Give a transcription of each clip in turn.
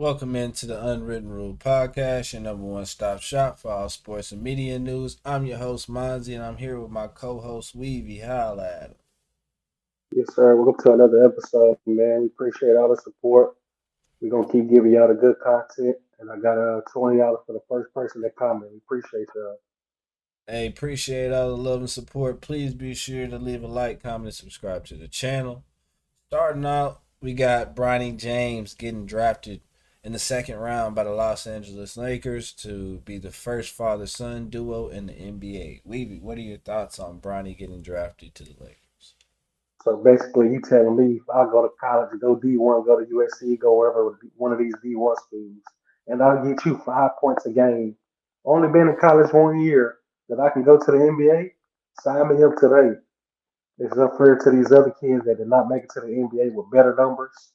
Welcome into the Unwritten Rule Podcast, your number one stop shop for all sports and media news. I'm your host, Monzi, and I'm here with my co host, Weavy. Holla at him. Yes, sir. Welcome to another episode, man. We appreciate all the support. We're gonna keep giving y'all the good content, and I got $20 for the first person that comment. We appreciate y'all. Hey, appreciate all the love and support. Please be sure to leave a like, comment, and subscribe to the channel. Starting out, we got Bronny James getting drafted in the second round by the Los Angeles Lakers to be the first father son duo in the NBA. Weavy, what are your thoughts on Bronny getting drafted to the Lakers? So basically, you telling me if I go to college, go D1, go to USC, go wherever one of these D1 schools, and I'll get you 5 points a game. Only been in college 1 year that I can go to the NBA. Sign me up today. It's unfair to these other kids that did not make it to the NBA with better numbers.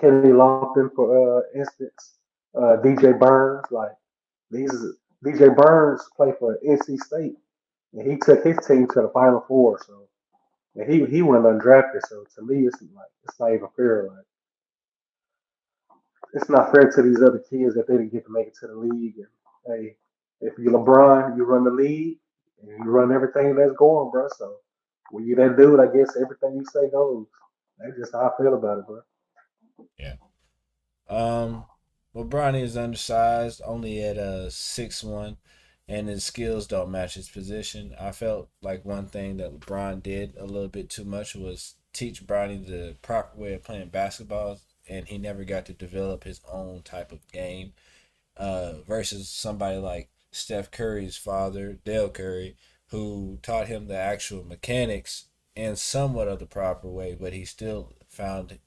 Kenny Lofton, for instance, DJ Burns. Like these, DJ Burns played for NC State, and he took his team to the Final Four. So, and he went undrafted. So to me, it's not even fair. Like it's not fair to these other kids that they didn't get to make it to the league. And hey, if you're LeBron, you run the league and you run everything that's going, bro. So when you that dude, I guess everything you say goes. That's just how I feel about it, bro. Yeah. Um, well, Bronny is undersized, only at a 6'1", and his skills don't match his position. I felt like one thing that LeBron did a little bit too much was teach Bronny the proper way of playing basketball, and he never got to develop his own type of game. Versus somebody like Steph Curry's father, Dale Curry, who taught him the actual mechanics and somewhat of the proper way, but he still found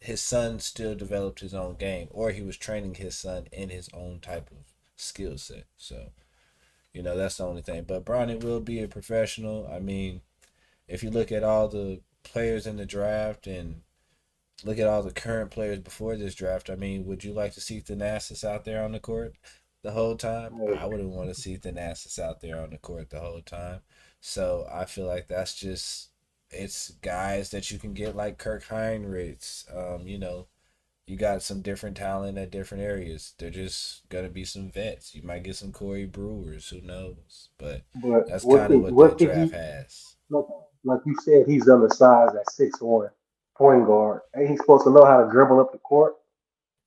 his son still developed his own game, or he was training his son in his own type of skill set. So, that's the only thing. But Bronny will be a professional. I mean, if you look at all the players in the draft and look at all the current players before this draft, I mean, would you like to see Thanasis out there on the court the whole time? I wouldn't want to see Thanasis out there on the court the whole time. So I feel like that's just it's guys that you can get like Kirk Heinrichs. You got some different talent at different areas. They're just gonna be some vets. You might get some Corey Brewers, who knows? But But that's what kind of can what what that can draft he has. like? Like you said, he's undersized at 6'1", point guard. Ain't he supposed to know how to dribble up the court?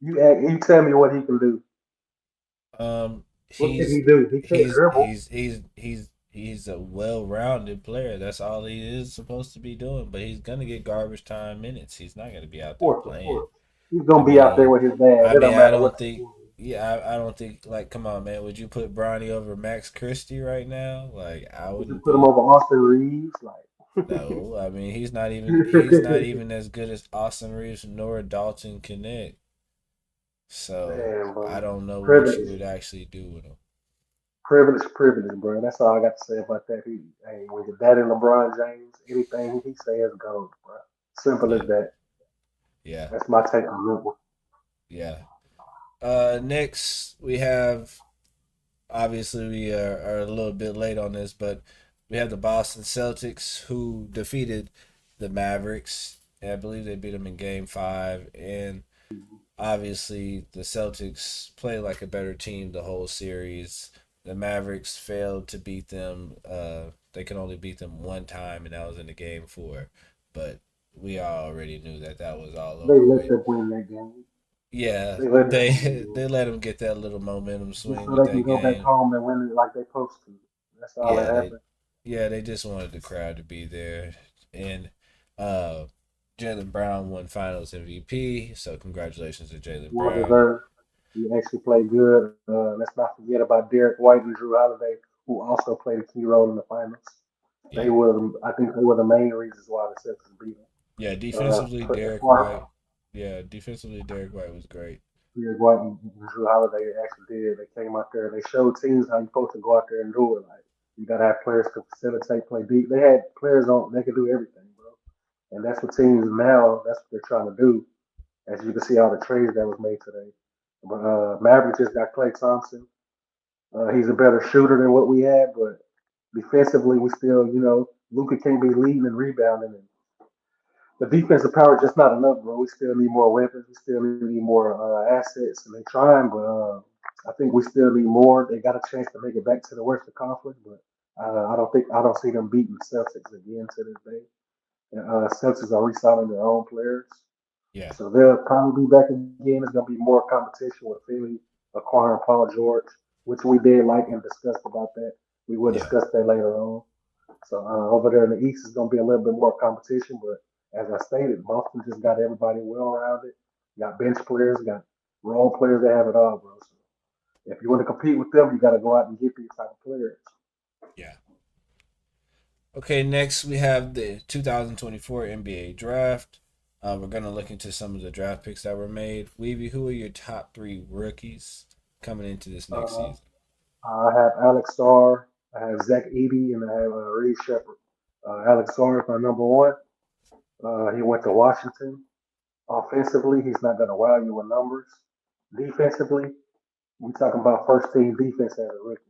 You tell me what he can do. Um, What can he's he do? He can't he's dribble. he's he's he's he's a well-rounded player. That's all he is supposed to be doing. But he's gonna get garbage time minutes. He's not gonna be out there Of playing. course. He's I gonna be out there mean, with his dad. I It mean, don't I matter what don't the think. team is. Yeah, I don't think. Like, come on, man. Would you put Bronny over Max Christie right now? Like, I Would you wouldn't put him put. over Austin Reeves? Like, No, I mean he's not even as good as Austin Reeves nor Dalton Connect. So man, I bro, don't know what you privilege, would actually do with him. privilege, bro. That's all I got to say about that. Hey, when your daddy LeBron James, anything he says goes, bro. Simple as Yeah, that. yeah, That's my take on that one. yeah. Next we have obviously we are a little bit late on this, but we have the Boston Celtics who defeated the Mavericks. And I believe they beat them in Game Five, and obviously the Celtics played like a better team the whole series. The Mavericks failed to beat them. They could only beat them one time, and that was in the Game Four. But we already knew that that was all They over let with. them win that game. Yeah, They let them win that they game. they let them get that little momentum Just swing so with they can that go back game. home and win it like they supposed to. That's all that Yeah, they happened. yeah they just wanted the crowd to be there, and uh, Jalen Brown won Finals MVP. So congratulations to Jalen Well Brown. deserved. He actually played good. Let's not forget about Derek White and Drew Holiday, who also played a key role in the finals. They Yeah, were, I think, they were the main reasons why the Celtics beat them. yeah. Defensively, As Derek far White. Yeah, defensively, Derek White was great. Derek White and Drew Holiday actually did. They came out there. They showed teams how you're supposed to go out there and do it. Like you gotta have players to facilitate, play deep. They had players on. They could do everything, bro. And that's what teams now. That's what they're trying to do. As you can see, all the trades that was made today. But Maverick just got Klay Thompson. He's a better shooter than what we had, but defensively, we still, Luca can't be leading and rebounding. And the defensive power is just not enough, bro. We still need more weapons. We still need more assets, and they trying, but I think we still need more. They got a chance to make it back to the Western Conference, but I don't see them beating the Celtics again to this day. And Celtics are re-signing their own players, Yeah, so they'll probably be back again. It's gonna be more competition with Philly acquiring Paul George, which we did like and discussed about that. We will yeah, discuss that later on. So over there in the East is going to be a little bit more competition, but as I stated, Boston just got everybody well rounded. Got bench players, got role players that have it all, bro. So if you want to compete with them, you got to go out and get these type of players. yeah. Okay, next we have the 2024 NBA Draft. We're gonna look into some of the draft picks that were made. Weavy, who are your top three rookies coming into this next Uh, season? I have Alex Starr, I have Zach Edey, and I have Reed Shepard. Alex Starr is my number one. He went to Washington. Offensively, he's not going to wow you with numbers. Defensively, we talking about first team defense as a rookie.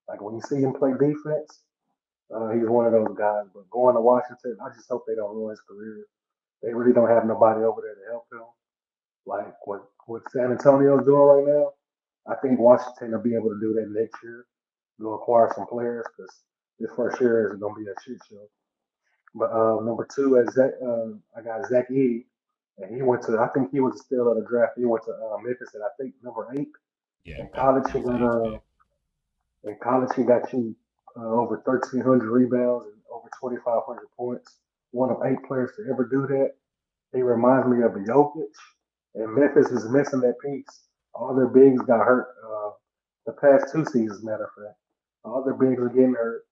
Like when you see him play defense, he's one of those guys. But going to Washington, I just hope they don't ruin his career. They really don't have nobody over there to help him. Like what San Antonio's doing right now, I think Washington will be able to do that next year. Go acquire some players because this first year is going to be a shit show. But number two, I got Zach Edey, and he went to. I think he was still at the draft. He went to Memphis at I think number eight. Yeah, In college, he Memphis got eighth pick. you over 1,300 rebounds and over 2,500 points. One of eight players to ever do that. He reminds me of Jokic, and Memphis is missing that piece. All their bigs got hurt the past two seasons. Matter of fact, all their bigs are getting hurt.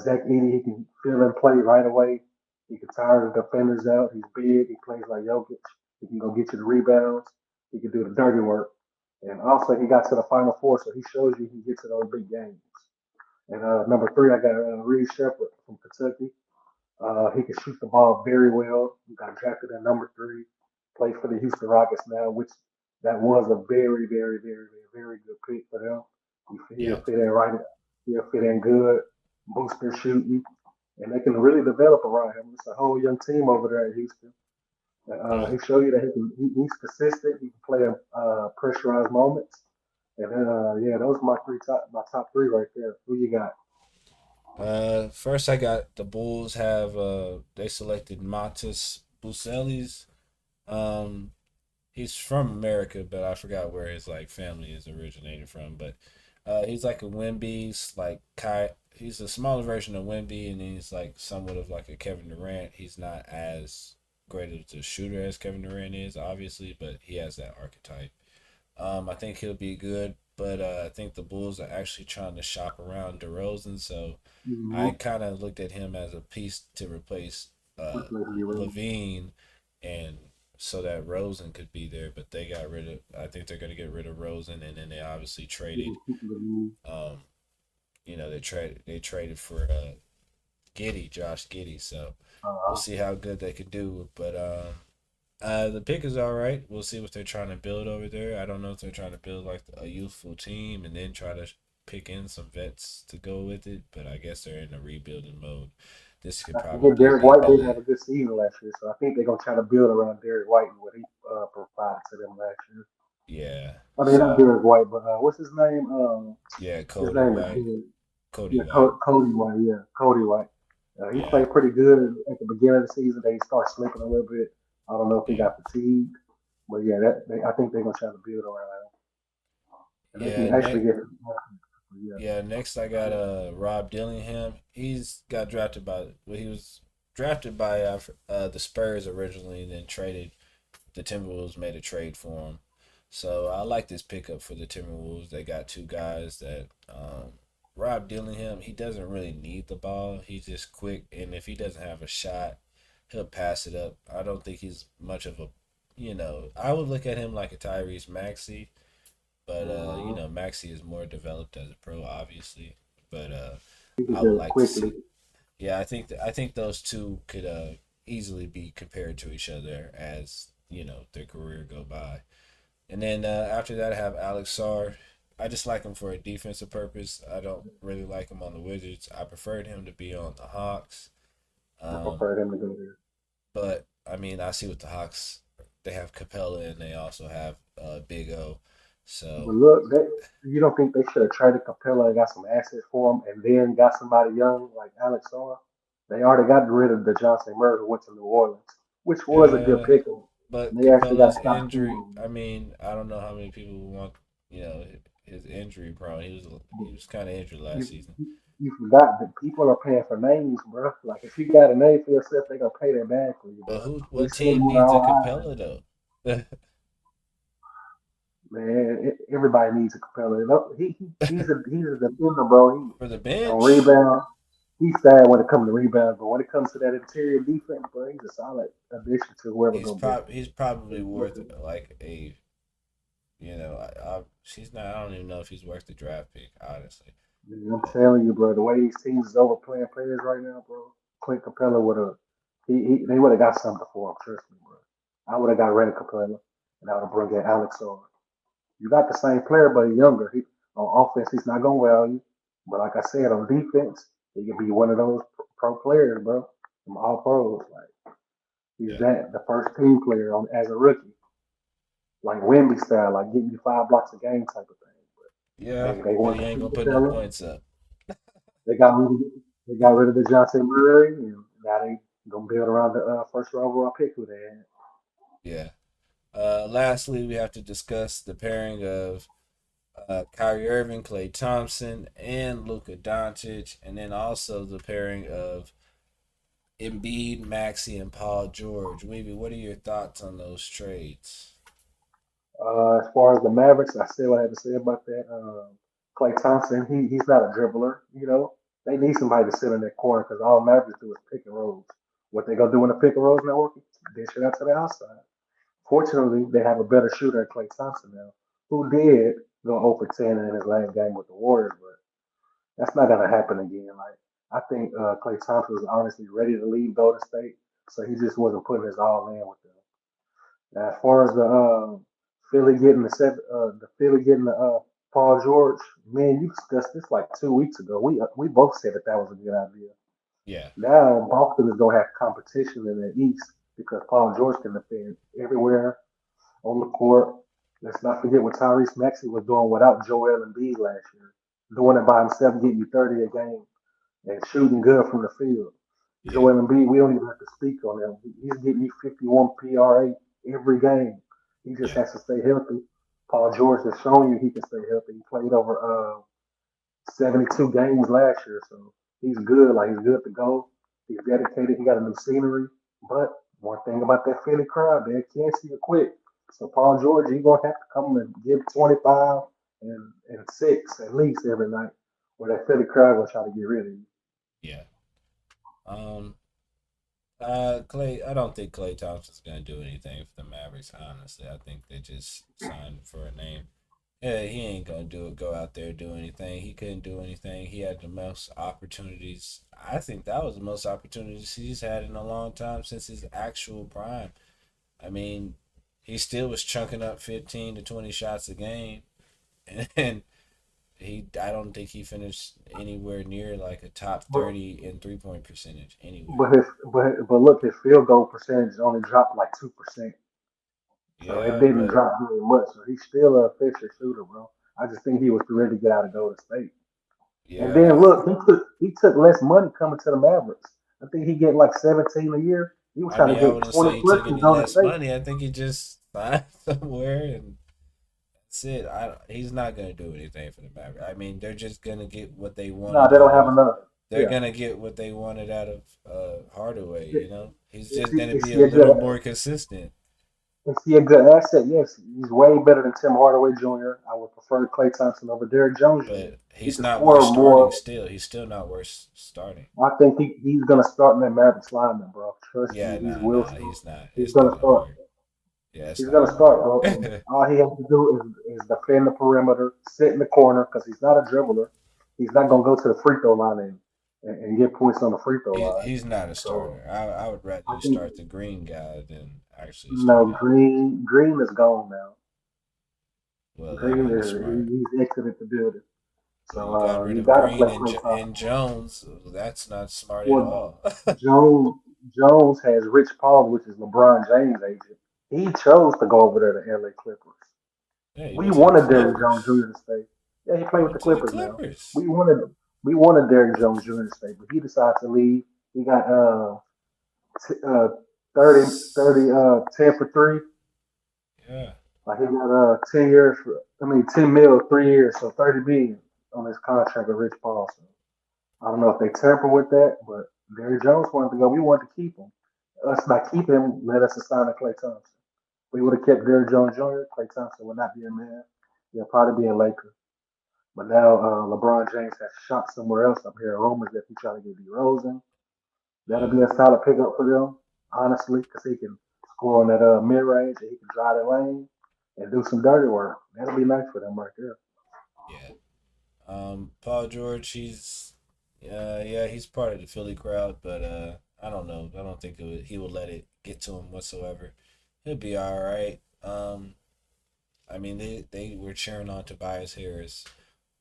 Zach Edey, he can fill and play right away. He can tire the defenders out. He's big. He plays like Jokic. He can go get you the rebounds. He can do the dirty work. And also, he got to the Final Four, so he shows you he can get to those big games. And number three, I got Reed Shepard from Kentucky. He can shoot the ball very well. He got drafted at number three. Plays for the Houston Rockets now, which that was a very good pick for them. He'll Yeah, fit in right. He'll fit in good. Boost their shooting, and they can really develop around him. It's a whole young team over there in Houston. yeah. He showed you that he's consistent. He can play in pressurized moments. And then, yeah, those are my top three right there. Who you got? First I got the Bulls have they selected Matas Bucelis. Um, he's from America, but I forgot where his like family is originated from. But he's like a Wemby's like Kai. He's a smaller version of Wemby, and he's like somewhat of like a Kevin Durant. He's not as great of a shooter as Kevin Durant is, obviously, but he has that archetype. I think he'll be good, but I think the Bulls are actually trying to shop around DeRozan, so I Mm-hmm. kind of looked at him as a piece to replace Levine, and so that Rosen could be there. But they got rid of. I think they're going to get rid of Rosen, and then they obviously traded. Um, they traded for Josh Giddy. So we'll Uh, see how good they could do. But the pick is all right. We'll see what they're trying to build over there. I don't know if they're trying to build like a youthful team and then try to pick in some vets to go with it. But I guess they're in a rebuilding mode. This could I forget probably Derek be White didn't the have a good season last year, so I think they're gonna try to build around Derek White and what he provided to them last year. yeah. I mean, not So Derek White, but what's his name? yeah, His Cody name is White, good. Cody Yeah, White. Cody White. Yeah, Cody White. He Yeah, played pretty good at the beginning of the season. They started slipping a little bit. I don't know if he yeah, got fatigued, but yeah, I think they're gonna try to build around him, and they yeah. can actually Next, get. Yeah, yeah. Next, I got Rob Dillingham. He's got drafted by. Well, he was drafted by the Spurs originally, and then traded. The Timberwolves made a trade for him. So I like this pickup for the Timberwolves. They got two guys that Rob Dillingham, he doesn't really need the ball. He's just quick, and if he doesn't have a shot, he'll pass it up. I don't think he's much of a, I would look at him like a Tyrese Maxey, but uh-huh. Maxey is more developed as a pro, obviously. But He can I would do it like to quickly. see. Yeah, I think those two could easily be compared to each other as their career go by. And then after that, I have Alex Sarr. I just like him for a defensive purpose. I don't really like him on the Wizards. I preferred him to be on the Hawks. I Um, prefer them to go there. but I mean, I see with the Hawks, they have Capella and they also have Big O. But So look, you don't think they should have traded Capella and got some assets for him, and then got somebody young like Alex Sora? They already got rid of the Johnson Murray who went to New Orleans, which was a good yeah, pick. but And they actually got Capella's to stop injury. doing I mean, I don't know how many people want his injury prone. He it. was kind of injured last You, season. you forgot that people are paying for names, bro. Like if you got a name for yourself, they gonna pay their bag for you, But bro. who? We What said you team were needs a all high, Capella though? man. Everybody needs a Capella. He's a defender, bro. He For the on bench, rebound. He's sad when it comes to rebounds, but when it comes to that interior defense, bro, he's a solid addition to whoever gonna build he's probably worth it. like a she's not. I don't even know if he's worth the draft pick, honestly. Man, I'm But telling you, bro, the way these teams is overplaying players right now, bro. Clint Capella would have, they would have got something for him. Trust me, bro. I would have got rid of Capella, and I would have brought in Alex on. You got the same player, but he's younger. On offense, he's not gonna well you, but like I said, on defense, he can be one of those pro players, bro. From all pros, like he's yeah, that the first team player on as a rookie, like Wemby style, like getting you 5 blocks a game type of thing. yeah, They but want he to ain't keep gonna put no Capella. points up. They got rid of they got rid of the Johnson Murray, and now they gonna build around the first overall pick who they had. Yeah. Lastly, we have to discuss the pairing of Kyrie Irving, Klay Thompson, and Luka Doncic, and then also the pairing of Embiid, Maxey, and Paul George. Weeby, what are your thoughts on those trades? As far as the Mavericks, I still have to say about that. Klay Thompson, he's not a dribbler. You know, they need somebody to sit in that corner because all Mavericks do is pick and rolls. What they gonna do in the pick and rolls network? Dish it out to the outside. Fortunately, they have a better shooter than Klay Thompson now, who did go over 10 in his last game with the Warriors, but that's not gonna happen again. Like I think Klay Thompson was honestly ready to leave Golden State, so he just wasn't putting his all in with them. Now, as far as the the Philly getting the Paul George, man, you discussed this like 2 weeks ago. We both said that was a good idea. Yeah, Now Boston is gonna have competition in the East because Paul George can defend everywhere on the court. Let's not forget what Tyrese Maxey was doing without Joel Embiid last year, doing it by himself, getting you 30 a game and shooting good from the field. yeah, Joel Embiid, we don't even have to speak on him. He's getting you 51 PRA every game. He just yeah, has to stay healthy. Paul George has shown you he can stay healthy. He played over 72 games last year, so he's good. Like he's good to go. He's dedicated. He got a new scenery. But one thing about that Philly crowd, they can't see it quick. So Paul George, he's gonna have to come and give 25 and 6 at least every night, or that Philly crowd gonna try to get rid of you. yeah. Um, Clay, I don't think Clay Thompson's gonna do anything for the Mavericks. Honestly, I think they just signed for a name. Yeah, he ain't gonna do it. Go out there do anything. He couldn't do anything. He had the most opportunities. I think that was the most opportunities he's had in a long time since his actual prime. I mean, he still was chunking up 15 to 20 shots a game, and I don't think he finished anywhere near like a top But 30 in 3 point percentage anywhere. but look, his field goal percentage only dropped like 2%, so it Yeah, didn't but drop very much. So he's still a efficient shooter, bro. I just think he was too ready to get out of Golden State. And then yeah, look, he took less money coming to the Mavericks. I think he get like 17 a year. He was I trying mean, to I get wouldn't 20 say he plus took in any Golden less State. money. I think he just signed somewhere and that's it. He's not gonna do anything for the Mavericks. I mean, they're just gonna get what they No, wanted they out don't have of. enough. They're Yeah. gonna get what they wanted out of Hardaway. Is, He's is, just he, gonna is be a he a little good more consistent. is he a good asset? Yes. He's way better than Tim Hardaway Jr. I would prefer Klay Thompson over Derrick Jones Jr. But He he's can not worth score starting. more. Still, he's still not worth starting. I think he's gonna start in that Mavericks lineup, bro. Trust me, Yeah, he's nah, will nah, start. he's not. He's It's not gonna gonna start. work. Yeah, it's He's not gonna gonna start, bro. And work. all he has to do is defend the perimeter, sit in the corner, because he's not a dribbler. He's not gonna go to the free throw line and get points on the free throw line. He's not a So starter. I would rather I you think start the green guy than actually start no, him. Green is gone now. Well, that Green ain't is smart. he's exited the building. Well, So you got rid you of gotta Green play Klay And Thompson. Jones. That's not smart at Well, all. Jones. Jones has Rich Paul, which is LeBron James' agent. He chose to go over there to LA Clippers. Yeah, he We went to the wanted Derrick Jones Clippers. Jr. to stay. Yeah, he played with the Went to the Clippers now. Clippers. We wanted we wanted Derrick Jones Jr. to stay, but he decided to leave. He got t- uh 10 for 3. Yeah, Like he got 10 years for, I mean 10 mil 3 years, so 30 million on his contract with Rich Paul. So I don't know if they tamper with that, but Derrick Jones wanted to go. We wanted to keep him. Us not keeping him led us to sign a Klay Thompson. We would have kept Derrick Jones Jr. Klay Thompson would not be a man. He'll probably be a Laker. But now LeBron James has shot somewhere else. I'm hearing rumors that he's trying to get DeRozan. That'll yeah, be a solid pickup for them, honestly, because he can score on that mid range and he can drive the lane and do some dirty work. That'll be nice for them right there. yeah. Paul George, yeah, he's part of the Philly crowd, but I don't know. I don't think he will let it get to him whatsoever. He'll be all right. I mean, they were cheering on Tobias Harris,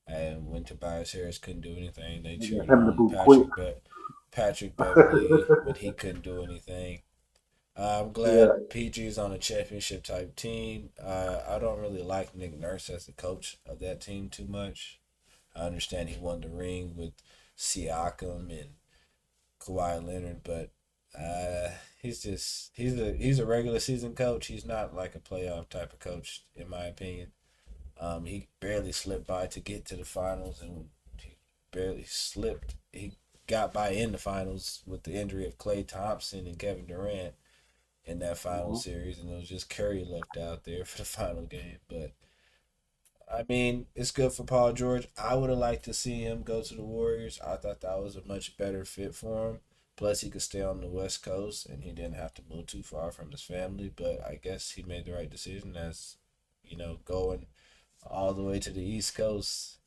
and when Tobias Harris couldn't do anything, they They got cheered him to on boot quick. Patrick Beverly when he couldn't do anything. I'm glad Yeah, PG's on a championship type team. I don't really like Nick Nurse as the coach of that team too much. I understand he won the ring with Siakam and Kawhi Leonard, but he's a regular season coach. He's not like a playoff type of coach, in my opinion. He barely slipped by to get to the finals, and he barely slipped. He got by in the finals with the injury of Klay Thompson and Kevin Durant in that final hmm series, and it was just Curry left out there for the final game. But I mean, it's good for Paul George. I would have liked to see him go to the Warriors. I thought that was a much better fit for him. Plus, he could stay on the West Coast and he didn't have to move too far from his family. But I guess he made the right decision as, going all the way to the East Coast.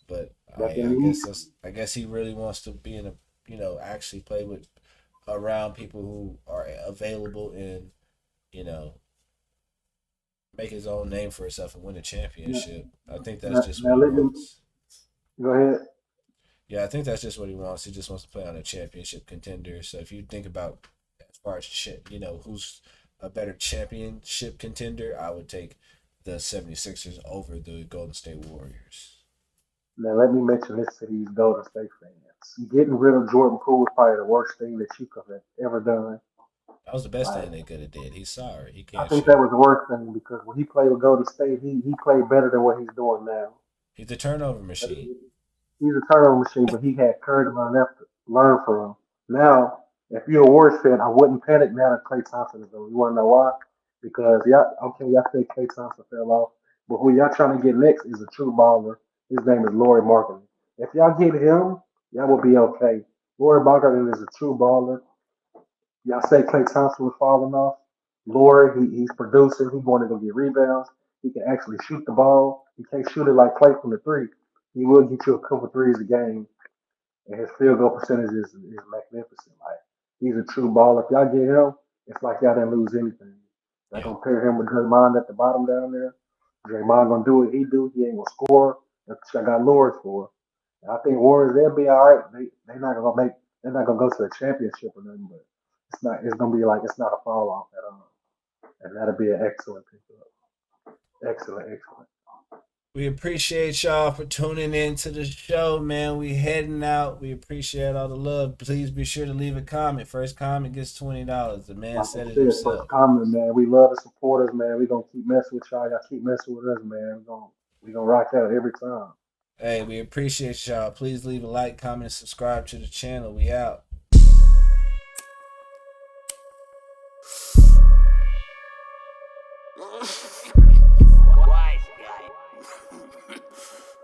But back I in the guess East. I guess he really wants to be in a, actually play with around people who are available and, you know, make his own name for himself and win a Now, championship. I think that's now, just what now he let me wants. go ahead. Yeah, I think that's just what he wants. He just wants to play on a championship contender. So if you think about as far as who's a better championship contender, I would take the 76ers over the Golden State Warriors. Now let me mention this to these Golden State fans. Getting rid of Jordan Poole is probably the worst thing that you could have ever done. That was the best Like thing they could have did. He's sorry. He I can't think that shoot. was the worst thing because when he played with Golden State, he played better than what he's doing now. He's a turnover machine. He's a turnover machine, but he had Curry to learn from. Now, if you're a Warriors fan, I wouldn't panic now that Klay Thompson is over. You want to know why? Because y'all say Klay Thompson fell off, but who y'all trying to get next is a true baller. His name is Laurie Marketing. If y'all get him, y'all will be okay. Laurie Marketing is a true baller. Y'all say Klay Thompson was falling off. Laurie, he's producing. He's going to go get rebounds. He can actually shoot the ball. He can't shoot it like Klay from the three. He will get you a couple threes a game, and his field goal percentage is magnificent. Like he's a true baller. If y'all get him, it's like y'all didn't lose anything. Y'all Yeah. gonna pair him with Draymond at the bottom down there. Draymond gonna do what he do. He ain't gonna score. That's what I got Lord for. And I think Warriors they'll be all right. They not gonna make. They're not gonna go to the championship or nothing, but it's not. It's gonna be like it's not a fall off at all, and that'll be an excellent pickup. Excellent, excellent. We appreciate y'all for tuning in to the show, man. We heading out. We appreciate all the love. Please be sure to leave a comment. First comment gets $20. The man Like I said it said, first himself. comment, man. We love the supporters, man. We gonna keep messing with y'all. Y'all keep messing with us, man. We gonna rock out every time. Hey, we appreciate y'all. Please leave a like, comment, and subscribe to the channel. We out.